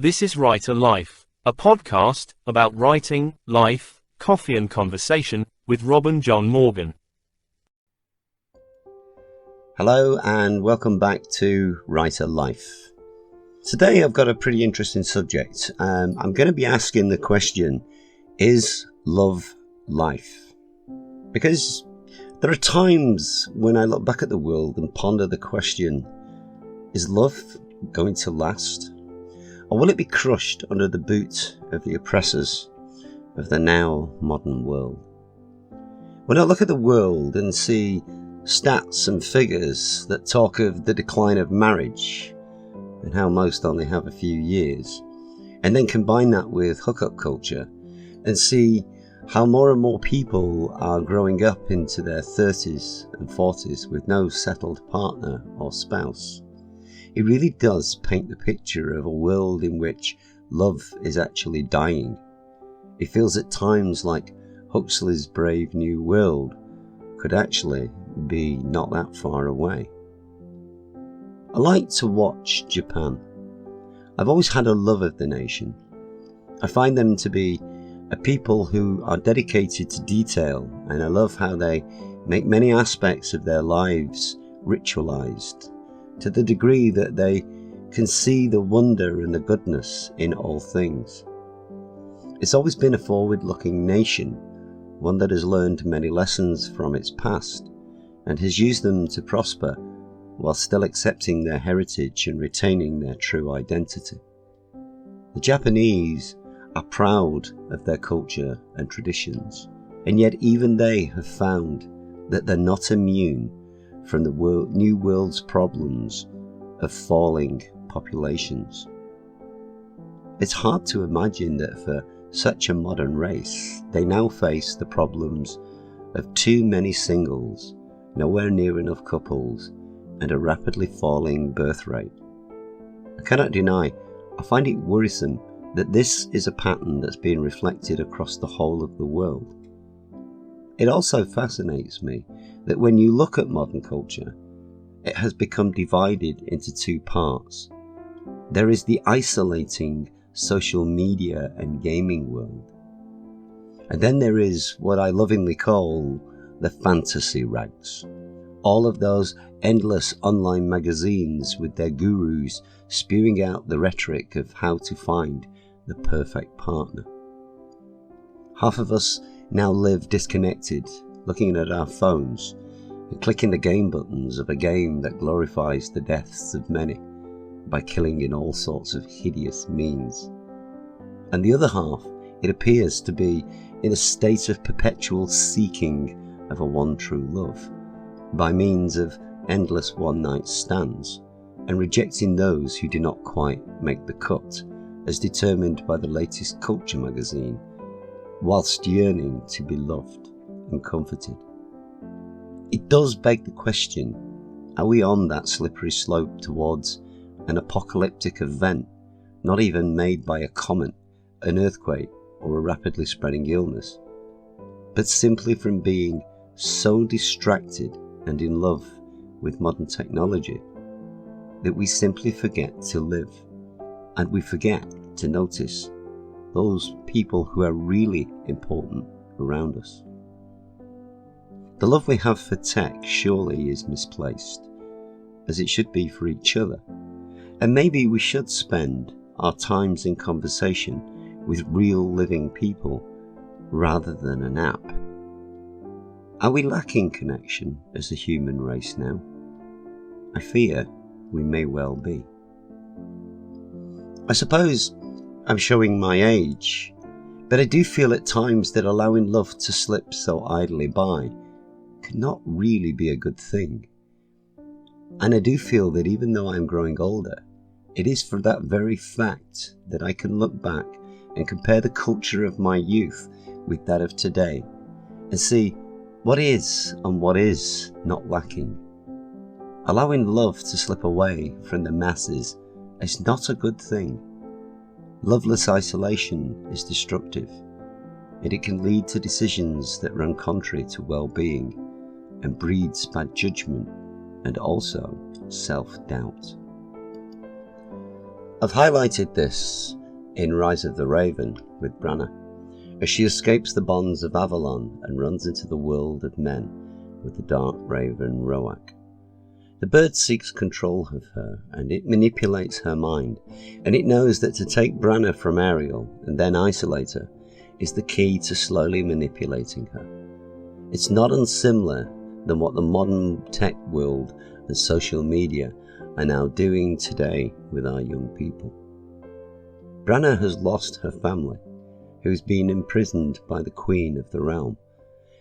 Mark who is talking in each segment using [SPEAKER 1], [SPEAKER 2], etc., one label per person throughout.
[SPEAKER 1] This is Writer Life, a podcast about writing, life, coffee and conversation with Rob and John Morgan.
[SPEAKER 2] Hello and welcome back to Writer Life. Today I've got a pretty interesting subject. I'm going to be asking the question, is love life? Because there are times when I look back at the world and ponder the question, is love going to last? Or will it be crushed under the boot of the oppressors of the now modern world? When I look at the world and see stats and figures that talk of the decline of marriage and how most only have a few years, and then combine that with hookup culture and see how more and more people are growing up into their 30s and 40s with no settled partner or spouse, it really does paint the picture of a world in which love is actually dying. It feels at times like Huxley's Brave New World could actually be not that far away. I like to watch Japan. I've always had a love of the nation. I find them to be a people who are dedicated to detail, and I love how they make many aspects of their lives ritualized, to the degree that they can see the wonder and the goodness in all things. It's always been a forward-looking nation, one that has learned many lessons from its past and has used them to prosper while still accepting their heritage and retaining their true identity. The Japanese are proud of their culture and traditions, and yet even they have found that they're not immune from the new world's problems of falling populations. It's hard to imagine that for such a modern race, they now face the problems of too many singles, nowhere near enough couples, and a rapidly falling birth rate. I cannot deny, I find it worrisome that this is a pattern that's being reflected across the whole of the world. It also fascinates me that when you look at modern culture, it has become divided into two parts. There is the isolating social media and gaming world, and then there is what I lovingly call the fantasy rags. All of those endless online magazines with their gurus spewing out the rhetoric of how to find the perfect partner. Half of us now live disconnected, looking at our phones and clicking the game buttons of a game that glorifies the deaths of many by killing in all sorts of hideous means. And the other half, it appears to be in a state of perpetual seeking of a one true love by means of endless one-night stands and rejecting those who do not quite make the cut as determined by the latest culture magazine, whilst yearning to be loved and comforted. It does beg the question, are we on that slippery slope towards an apocalyptic event, not even made by a comet, an earthquake, or a rapidly spreading illness, but simply from being so distracted and in love with modern technology that we simply forget to live, and we forget to notice those people who are really important around us. The love we have for tech surely is misplaced, as it should be for each other, and maybe we should spend our times in conversation with real living people rather than an app. Are we lacking connection as a human race now? I fear we may well be. I suppose I'm showing my age, but I do feel at times that allowing love to slip so idly by could not really be a good thing. And I do feel that even though I'm growing older, it is for that very fact that I can look back and compare the culture of my youth with that of today and see what is and what is not lacking. Allowing love to slip away from the masses is not a good thing. Loveless isolation is destructive, and it can lead to decisions that run contrary to well-being and breeds bad judgment and also self-doubt. I've highlighted this in Rise of the Raven with Branna, as she escapes the bonds of Avalon and runs into the world of men with the dark raven Roak. The bird seeks control of her, and it manipulates her mind, and it knows that to take Branna from Ariel and then isolate her is the key to slowly manipulating her. It's not unsimilar than what the modern tech world and social media are now doing today with our young people. Branna has lost her family, who's been imprisoned by the Queen of the Realm,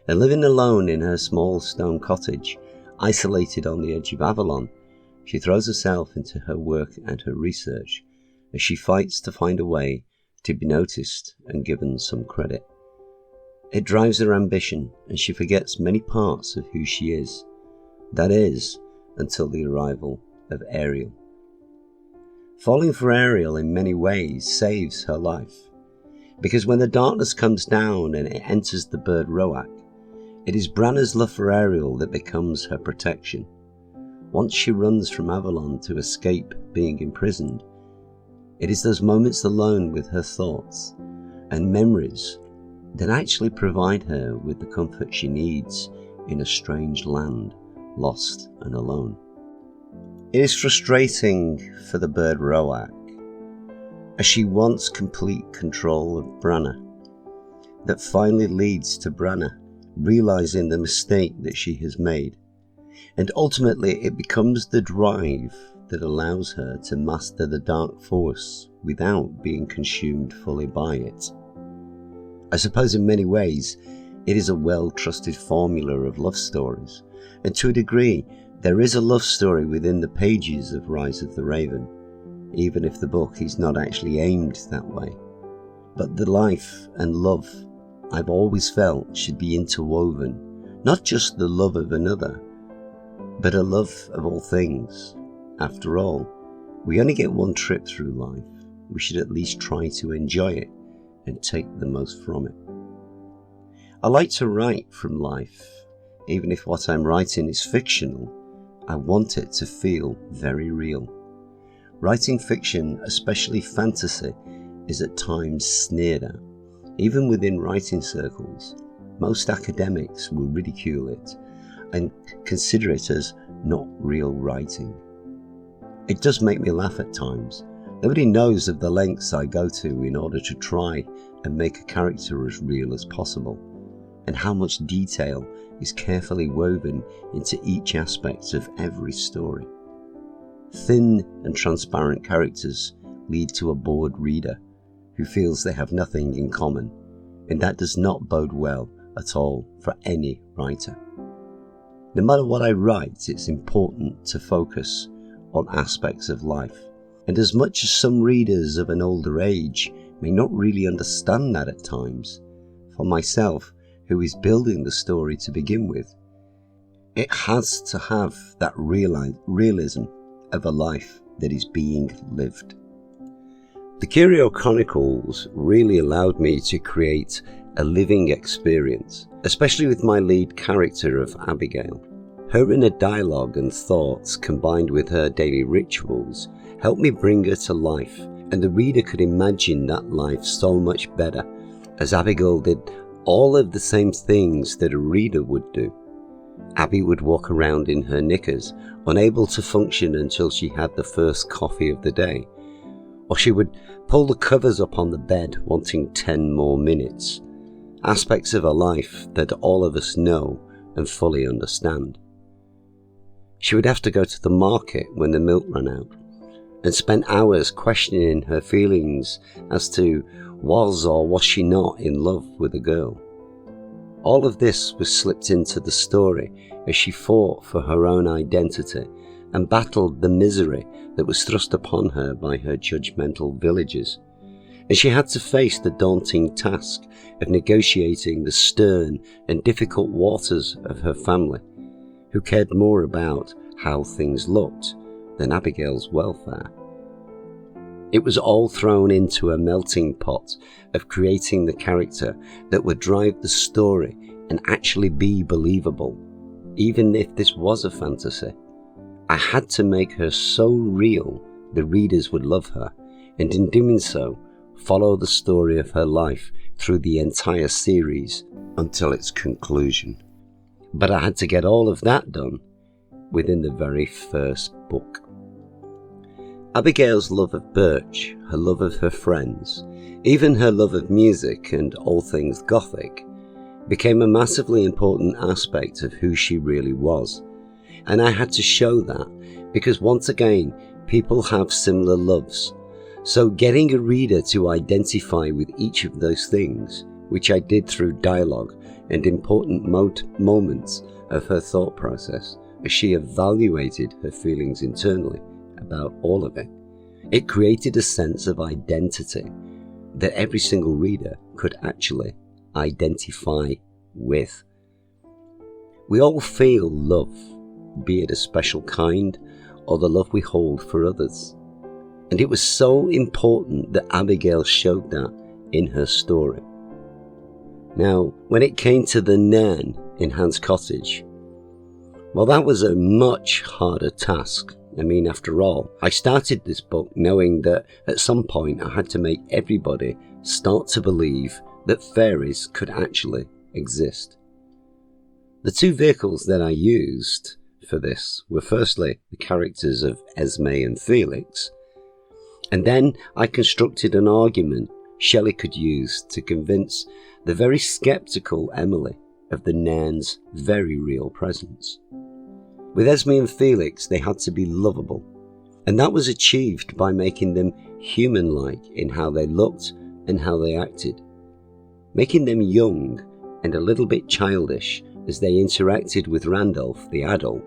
[SPEAKER 2] and living alone in her small stone cottage, isolated on the edge of Avalon, she throws herself into her work and her research as she fights to find a way to be noticed and given some credit. It drives her ambition, and she forgets many parts of who she is. That is, until the arrival of Ariel. Falling for Ariel in many ways saves her life, because when the darkness comes down and it enters the bird Roak, it is Branna's love for Ariel that becomes her protection. Once she runs from Avalon to escape being imprisoned, it is those moments alone with her thoughts and memories that actually provide her with the comfort she needs in a strange land, lost and alone. It is frustrating for the bird Roak, as she wants complete control of Branna, that finally leads to Branna realizing the mistake that she has made, and ultimately it becomes the drive that allows her to master the dark force without being consumed fully by it. I suppose in many ways it is a well-trusted formula of love stories, and to a degree there is a love story within the pages of Rise of the Raven, even if the book is not actually aimed that way. But the life and love I've always felt should be interwoven, not just the love of another, but a love of all things. After all, we only get one trip through life. We should at least try to enjoy it and take the most from it. I like to write from life. Even if what I'm writing is fictional, I want it to feel very real. Writing fiction, especially fantasy, is at times sneered at. Even within writing circles, most academics will ridicule it and consider it as not real writing. It does make me laugh at times. Nobody knows of the lengths I go to in order to try and make a character as real as possible, and how much detail is carefully woven into each aspect of every story. Thin and transparent characters lead to a bored reader who feels they have nothing in common, and that does not bode well at all for any writer. No matter what I write, it's important to focus on aspects of life, and as much as some readers of an older age may not really understand that at times, for myself, who is building the story to begin with, it has to have that realism of a life that is being lived. The Curio Chronicles really allowed me to create a living experience, especially with my lead character of Abigail. Her inner dialogue and thoughts combined with her daily rituals helped me bring her to life, and the reader could imagine that life so much better, as Abigail did all of the same things that a reader would do. Abby would walk around in her knickers, unable to function until she had the first coffee of the day, or she would pull the covers up on the bed wanting 10 more minutes. Aspects of her life that all of us know and fully understand. She would have to go to the market when the milk ran out, and spent hours questioning her feelings as to was or was she not in love with a girl. All of this was slipped into the story as she fought for her own identity and battled the misery that was thrust upon her by her judgmental villagers, and she had to face the daunting task of negotiating the stern and difficult waters of her family, who cared more about how things looked than Abigail's welfare. It was all thrown into a melting pot of creating the character that would drive the story and actually be believable, even if this was a fantasy. I had to make her so real the readers would love her, and in doing so, follow the story of her life through the entire series until its conclusion. But I had to get all of that done within the very first book. Abigail's love of Birch, her love of her friends, even her love of music and all things Gothic, became a massively important aspect of who she really was. And I had to show that because once again, people have similar loves. So getting a reader to identify with each of those things, which I did through dialogue and important moments of her thought process as she evaluated her feelings internally about all of it, it created a sense of identity that every single reader could actually identify with. We all feel love, be it a special kind or the love we hold for others. And it was so important that Abigail showed that in her story. Now, when it came to the Nairn in Hans Cottage, well, that was a much harder task. I mean, after all, I started this book knowing that at some point I had to make everybody start to believe that fairies could actually exist. The two vehicles that I used for this were firstly the characters of Esme and Felix, and then I constructed an argument Shelley could use to convince the very sceptical Emily of the Nairn's very real presence. With Esme and Felix, they had to be lovable, and that was achieved by making them human-like in how they looked and how they acted, making them young and a little bit childish as they interacted with Randolph, the adult.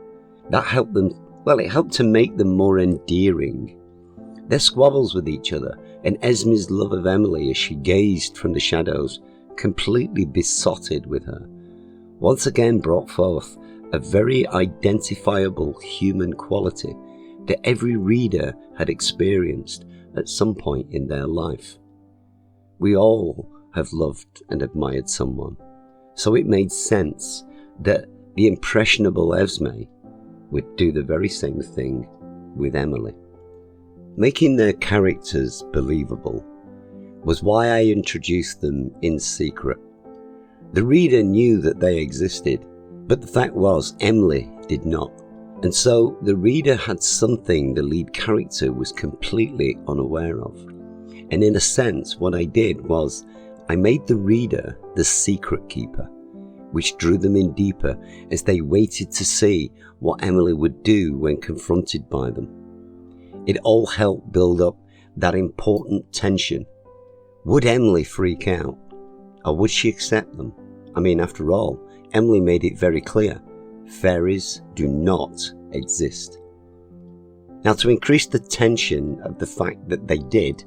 [SPEAKER 2] That helped them, well, it helped to make them more endearing. Their squabbles with each other and Esme's love of Emily as she gazed from the shadows, completely besotted with her, once again brought forth a very identifiable human quality that every reader had experienced at some point in their life. We all have loved and admired someone, so it made sense that the impressionable Esme would do the very same thing with Emily. Making their characters believable was why I introduced them in secret. The reader knew that they existed, but the fact was Emily did not. And so the reader had something the lead character was completely unaware of. And in a sense, what I did was I made the reader the secret keeper, which drew them in deeper as they waited to see what Emily would do when confronted by them. It all helped build up that important tension. Would Emily freak out? Or would she accept them? I mean, after all, Emily made it very clear, fairies do not exist. Now, to increase the tension of the fact that they did,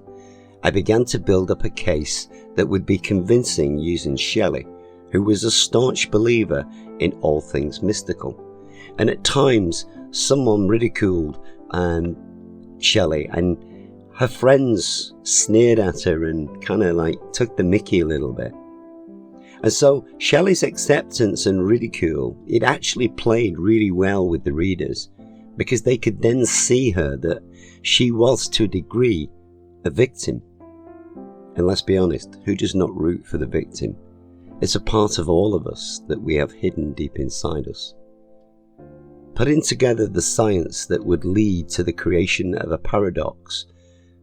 [SPEAKER 2] I began to build up a case that would be convincing using Shelley, who was a staunch believer in all things mystical. And at times, someone ridiculed Shelley, and her friends sneered at her and kind of like took the mickey a little bit. And so Shelley's acceptance and ridicule, it actually played really well with the readers, because they could then see her that she was to a degree a victim. And let's be honest, who does not root for the victim? It's a part of all of us that we have hidden deep inside us. Putting together the science that would lead to the creation of a paradox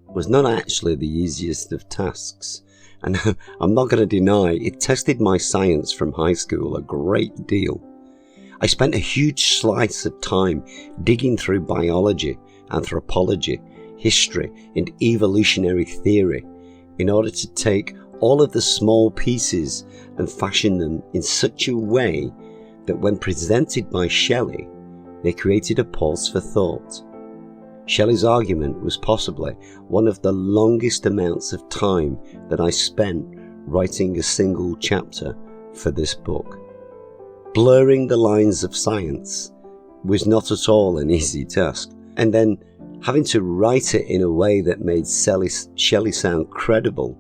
[SPEAKER 2] was not actually the easiest of tasks. And I'm not going to deny, it tested my science from high school a great deal. I spent a huge slice of time digging through biology, anthropology, history, and evolutionary theory in order to take all of the small pieces and fashion them in such a way that when presented by Shelley, they created a pause for thought. Shelley's argument was possibly one of the longest amounts of time that I spent writing a single chapter for this book. Blurring the lines of science was not at all an easy task, and then having to write it in a way that made Shelley sound credible,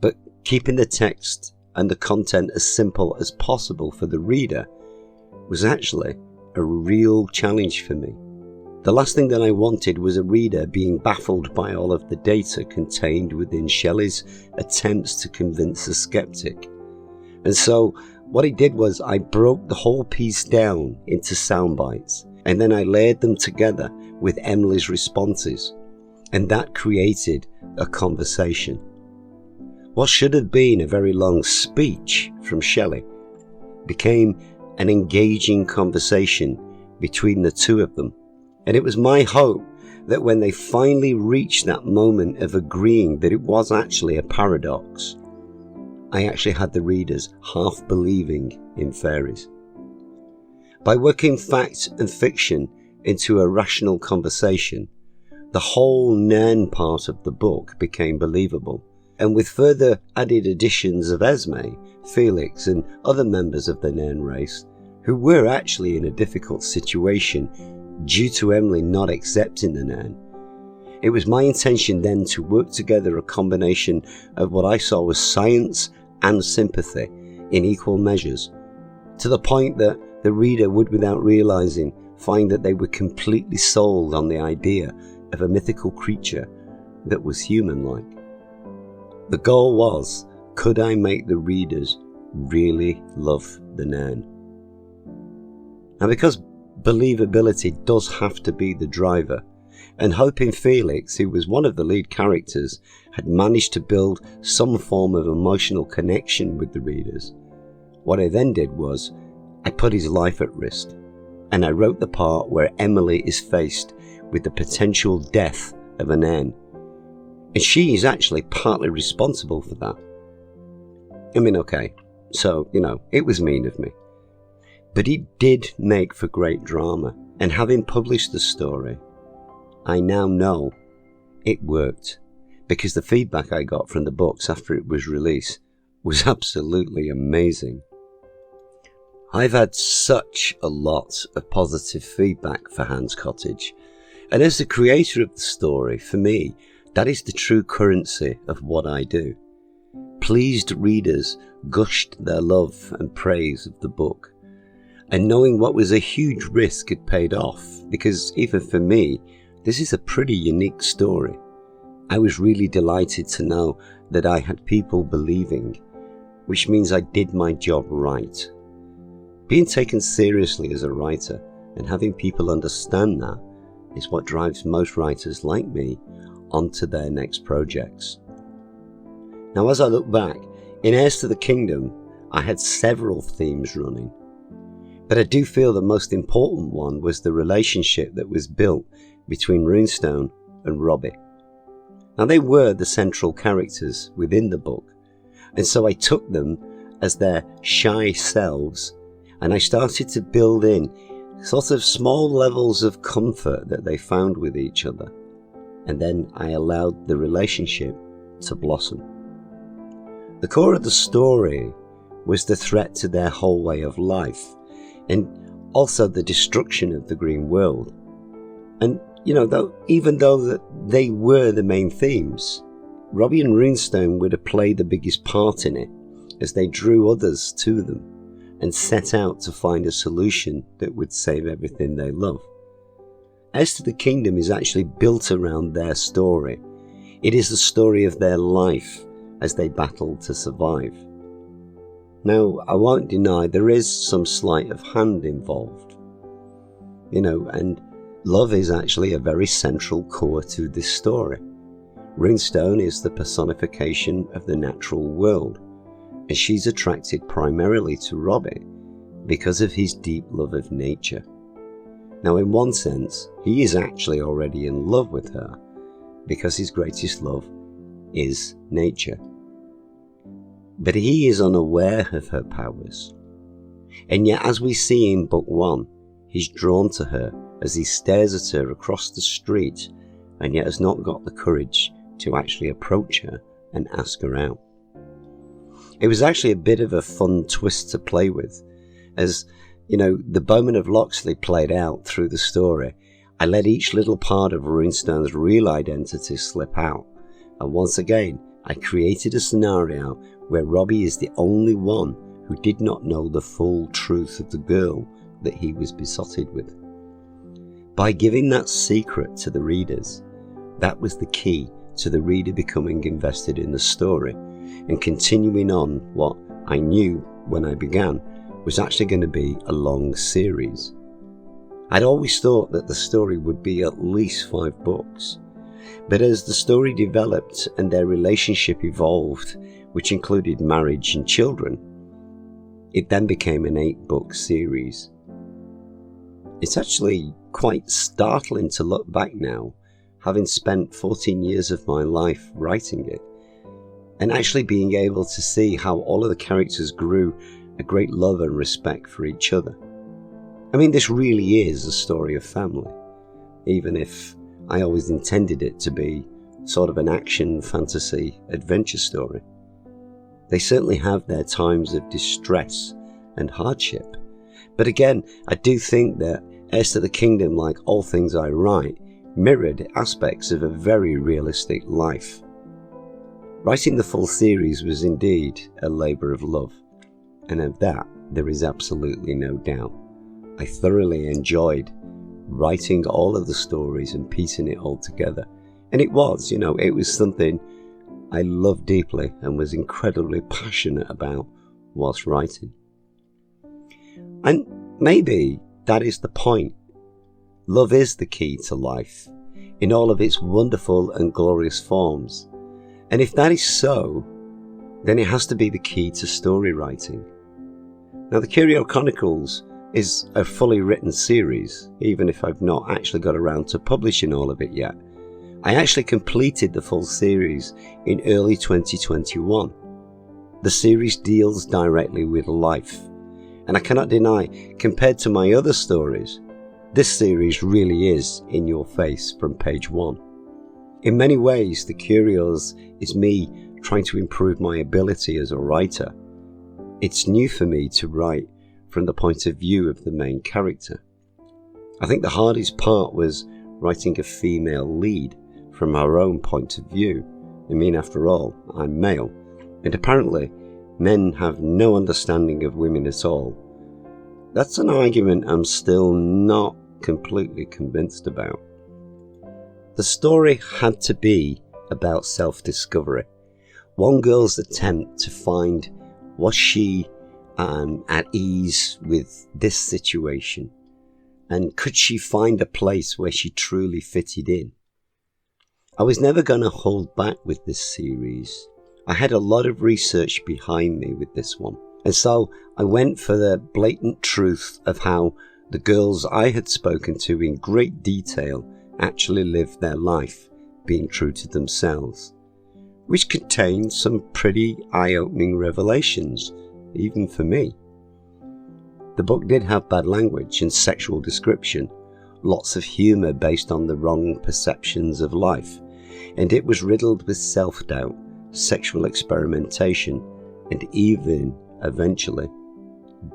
[SPEAKER 2] but keeping the text and the content as simple as possible for the reader was actually a real challenge for me. The last thing that I wanted was a reader being baffled by all of the data contained within Shelley's attempts to convince a skeptic. And so what I did was I broke the whole piece down into sound bites, and then I layered them together with Emily's responses, and that created a conversation. What should have been a very long speech from Shelley became an engaging conversation between the two of them. And it was my hope that when they finally reached that moment of agreeing that it was actually a paradox, I actually had the readers half believing in fairies. By working fact and fiction into a rational conversation, the whole Nairn part of the book became believable, and with further added additions of Esme, Felix and other members of the Nairn race, who were actually in a difficult situation due to Emily not accepting the Nairn, it was my intention then to work together a combination of what I saw was science and sympathy in equal measures, to the point that the reader would, without realizing, find that they were completely sold on the idea of a mythical creature that was human-like. The goal was, could I make the readers really love the Nairn? Now, because believability does have to be the driver, and hoping Felix, who was one of the lead characters, had managed to build some form of emotional connection with the readers, what I then did was I put his life at risk, and I wrote the part where Emily is faced with the potential death of an Nairn, and she is actually partly responsible for that. I mean, okay, so, it was mean of me, but it did make for great drama, and having published the story, I now know it worked, because the feedback I got from the books after it was released was absolutely amazing. I've had such a lot of positive feedback for Hans Cottage, and as the creator of the story, for me, that is the true currency of what I do. Pleased readers gushed their love and praise of the book, and knowing what was a huge risk had paid off, because even for me, this is a pretty unique story. I was really delighted to know that I had people believing, which means I did my job right. Being taken seriously as a writer and having people understand that is what drives most writers like me onto their next projects. Now, as I look back, in Heirs to the Kingdom, I had several themes running, but I do feel the most important one was the relationship that was built between Runestone and Robbie. Now, they were the central characters within the book, and so I took them as their shy selves, and I started to build in sort of small levels of comfort that they found with each other, and then I allowed the relationship to blossom. The core of the story was the threat to their whole way of life, and also the destruction of the green world. And even though that they were the main themes, Robbie and Runestone would have played the biggest part in it, as they drew others to them and set out to find a solution that would save everything they love. Heirs to the Kingdom is actually built around their story. It is the story of their life as they battled to survive. Now, I won't deny there is some sleight of hand involved, and love is actually a very central core to this story. Runestone is the personification of the natural world, and she's attracted primarily to Robbie because of his deep love of nature. Now, in one sense, he is actually already in love with her because his greatest love is nature. But he is unaware of her powers. And yet, as we see in book 1, he's drawn to her as he stares at her across the street, and yet has not got the courage to actually approach her and ask her out. It was actually a bit of a fun twist to play with, as the Bowman of Locksley played out through the story. I let each little part of Runestone's real identity slip out, and once again I created a scenario where Robbie is the only one who did not know the full truth of the girl that he was besotted with. By giving that secret to the readers, that was the key to the reader becoming invested in the story and continuing on what I knew when I began was actually going to be a long series. I'd always thought that the story would be at least 5 books, but as the story developed and their relationship evolved, which included marriage and children, it then became an 8-book series. It's actually quite startling to look back now, having spent 14 years of my life writing it, and actually being able to see how all of the characters grew a great love and respect for each other. I mean, this really is a story of family, even if I always intended it to be sort of an action, fantasy, adventure story. They certainly have their times of distress and hardship, but again, I do think that Heirs to the Kingdom, like all things I write, mirrored aspects of a very realistic life. Writing the full series was indeed a labour of love, and of that there is absolutely no doubt. I thoroughly enjoyed writing all of the stories and piecing it all together, and it was something I loved deeply and was incredibly passionate about whilst writing. And maybe that is the point. Love is the key to life, in all of its wonderful and glorious forms. And if that is so, then it has to be the key to story writing. Now, the Curio Chronicles is a fully written series, even if I've not actually got around to publishing all of it yet. I actually completed the full series in early 2021. The series deals directly with life, and I cannot deny, compared to my other stories, this series really is in your face from page 1. In many ways, the Curios is me trying to improve my ability as a writer. It's new for me to write from the point of view of the main character. I think the hardest part was writing a female lead from her own point of view. I mean, after all, I'm male, and apparently men have no understanding of women at all. That's an argument I'm still not completely convinced about. The story had to be about self-discovery. One girl's attempt to find, was she at ease with this situation? And could she find a place where she truly fitted in? I was never going to hold back with this series. I had a lot of research behind me with this one. And so I went for the blatant truth of how the girls I had spoken to in great detail actually lived their life, being true to themselves, which contained some pretty eye-opening revelations, even for me. The book did have bad language and sexual description, lots of humour based on the wrong perceptions of life, and it was riddled with self-doubt, sexual experimentation, and even, eventually,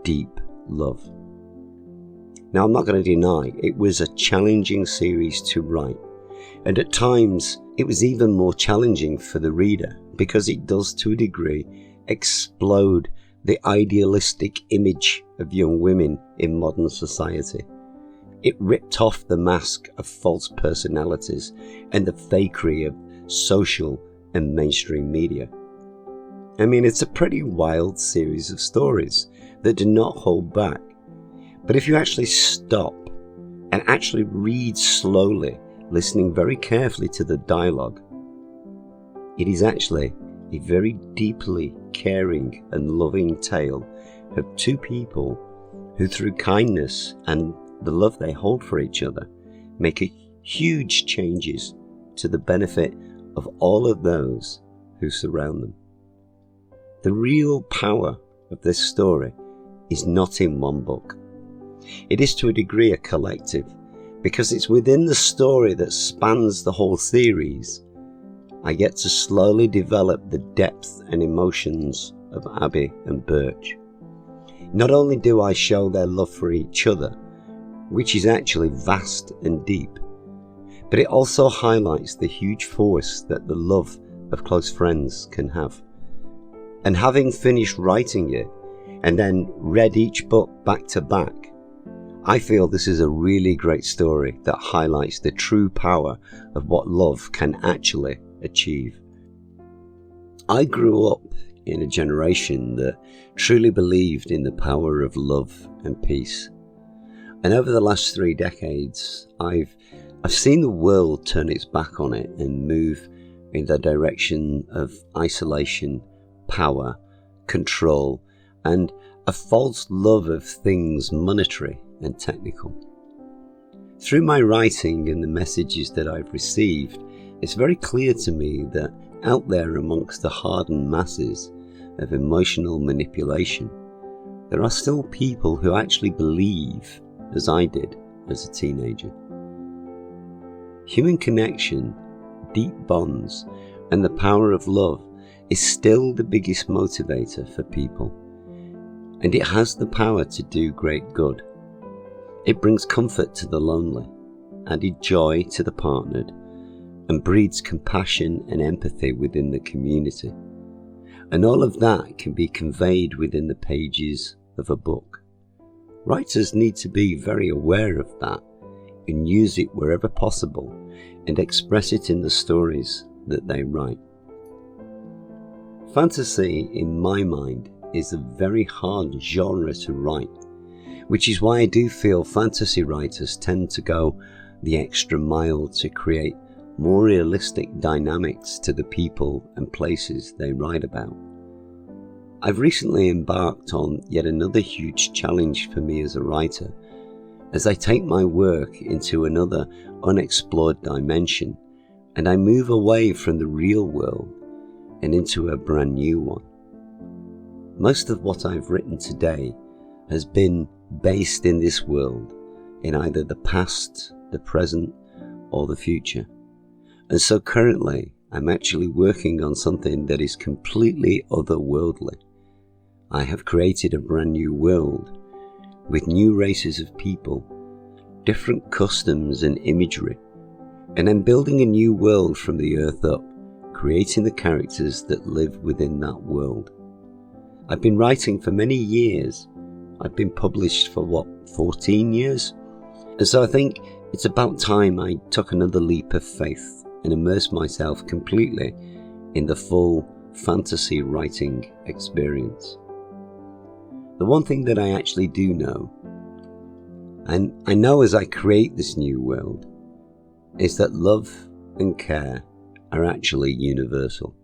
[SPEAKER 2] deep love. Now, I'm not going to deny it was a challenging series to write, and at times it was even more challenging for the reader because it does, to a degree, explode the idealistic image of young women in modern society. It ripped off the mask of false personalities and the fakery of social and mainstream media. I mean, it's a pretty wild series of stories that do not hold back. But if you actually stop and actually read slowly, listening very carefully to the dialogue, it is actually a very deeply caring and loving tale of two people who, through kindness and the love they hold for each other, make huge changes to the benefit of all of those who surround them. The real power of this story is not in one book. It is to a degree a collective, because it's within the story that spans the whole series I get to slowly develop the depth and emotions of Abby and Birch. Not only do I show their love for each other, which is actually vast and deep, but it also highlights the huge force that the love of close friends can have. And having finished writing it, and then read each book back to back, I feel this is a really great story that highlights the true power of what love can actually achieve. I grew up in a generation that truly believed in the power of love and peace. And over the last 3 decades, I've seen the world turn its back on it and move in the direction of isolation, power, control, and a false love of things monetary and technical. Through my writing and the messages that I've received, it's very clear to me that out there amongst the hardened masses of emotional manipulation, there are still people who actually believe, as I did as a teenager. Human connection, deep bonds, and the power of love is still the biggest motivator for people, and it has the power to do great good. It brings comfort to the lonely, added joy to the partnered, and breeds compassion and empathy within the community. And all of that can be conveyed within the pages of a book. Writers need to be very aware of that and use it wherever possible and express it in the stories that they write. Fantasy, in my mind, is a very hard genre to write, which is why I do feel fantasy writers tend to go the extra mile to create more realistic dynamics to the people and places they write about. I've recently embarked on yet another huge challenge for me as a writer, as I take my work into another unexplored dimension and I move away from the real world and into a brand new one. Most of what I've written today has been based in this world, in either the past, the present, or the future. And so currently, I'm actually working on something that is completely otherworldly. I have created a brand new world with new races of people, different customs and imagery, and I'm building a new world from the earth up, creating the characters that live within that world. I've been writing for many years. I've been published for 14 years? And so I think it's about time I took another leap of faith and immerse myself completely in the full fantasy writing experience. The one thing that I actually do know, and I know as I create this new world, is that love and care are actually universal.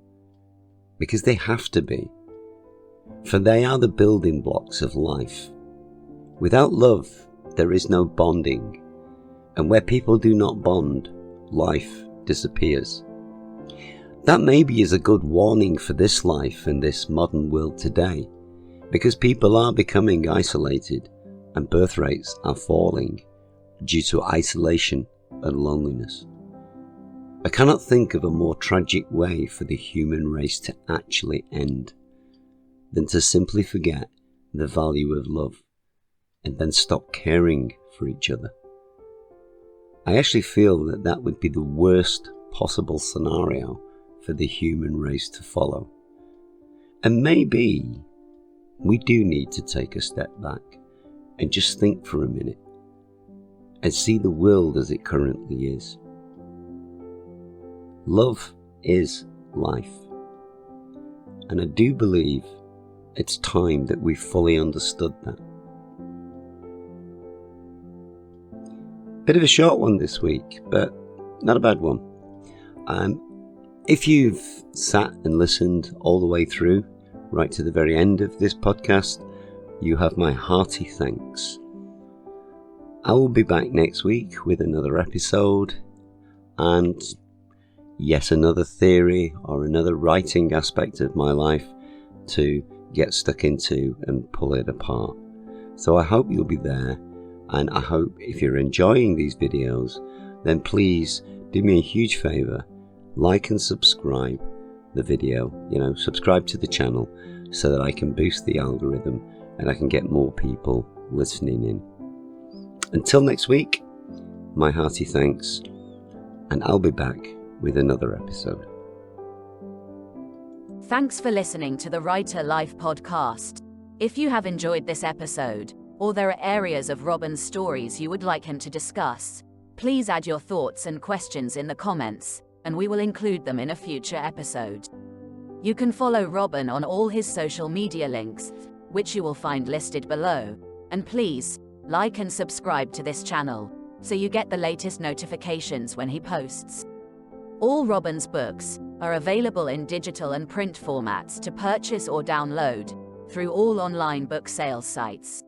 [SPEAKER 2] Because they have to be. For they are the building blocks of life. Without love, there is no bonding. And where people do not bond, life disappears. That maybe is a good warning for this life and this modern world today, because people are becoming isolated and birth rates are falling due to isolation and loneliness. I cannot think of a more tragic way for the human race to actually end than to simply forget the value of love and then stop caring for each other. I actually feel that that would be the worst possible scenario for the human race to follow. And maybe we do need to take a step back and just think for a minute and see the world as it currently is. Love is life. And I do believe it's time that we fully understood that. Bit of a short one this week, but not a bad one. If you've sat and listened all the way through, right to the very end of this podcast, you have my hearty thanks. I will be back next week with another episode and yet another theory or another writing aspect of my life to get stuck into and pull it apart. So I hope you'll be there, and I hope if you're enjoying these videos, then please do me a huge favor, like and subscribe the video, subscribe to the channel so that I can boost the algorithm and I can get more people listening in. Until next week, my hearty thanks, and I'll be back with another episode.
[SPEAKER 3] Thanks for listening to the Writer Life podcast. If you have enjoyed this episode, or there are areas of Robin's stories you would like him to discuss, please add your thoughts and questions in the comments, and we will include them in a future episode. You can follow Robin on all his social media links, which you will find listed below, and please, like and subscribe to this channel, so you get the latest notifications when he posts. All Robin's books are available in digital and print formats to purchase or download through all online book sales sites.